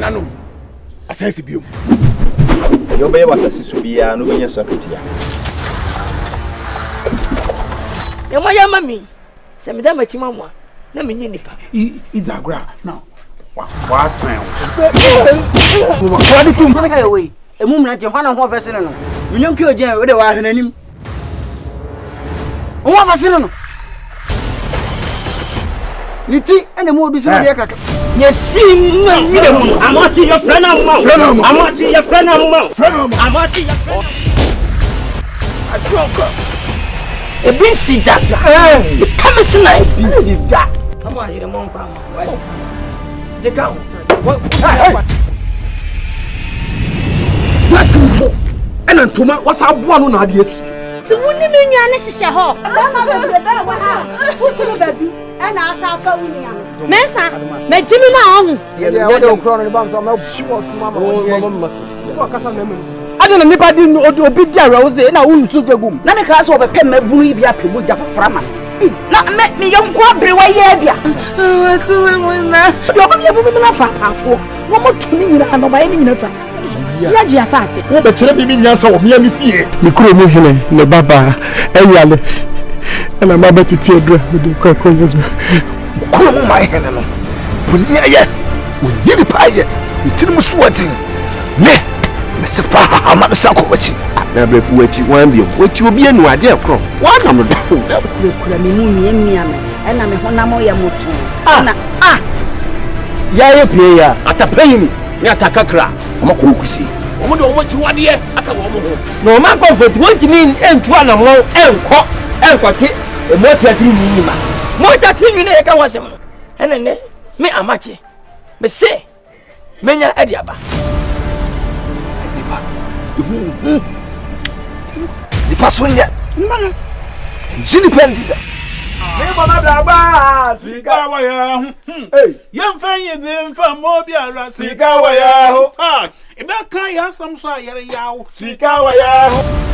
nano asase biom yo be wasase so bia no benya sakatia ya mami se me da machima mo na me nyi nipa idagra now wa san wa di tum na ka we emu mna te hwana ho vese no minyonkio ogen we de wa hwenanim o vese no niti ene mo odu sima de kaka yesim na mi de mu amati your friend am amati your friend am amati your friend adroka ebisi dada come see na ebisi da come on here mon kwa ma de ka what you for ena ntoma wasa aboa no na ade asi ti woni me nua ne hihye ho mama be wa ha kukuru badu ena asafa wunia mensa me jimi na ohu ye de okro no bam so ma shiwo suma ma ko kasa na me musisi adena nipa di obi di ara oze na unu su jegum na me ka so obepem mabunu ibi apemu ja fofora ma na me yonko abre wa ye bia watu me na yo ba ye bu na fa afo wo mo tuni nyina no ba ye nyina fa ya ji asase wo be kire bi nyansa wo me fie me kuro mu hene ne baba eyale na ma betiti edura de ko yo kuro mu mai hene no puni aye wo yiri pa aye itiri musuwati ne me se fa ama me sako wachi na brefu wachi wan bi wachi obi anu ade ekro wan na me da kura me mu mia me na me honam ya moto na ya ye pie ya atapayini ni atakakra amakuru kusi omo de omo chi wade aka wo mo ho no ma ko for 20 min entu ana mo enkote e mo tiati ni ma mo tati nwi na ye ka wasem no enene me amache me se menya ade aba di pasonya mana jini pendida me mama blaba sika wa ya hu yem fanye dem fa mo biara sika wa ya hu ha e ba kan ya sam so ayere ya hu sika wa ya hu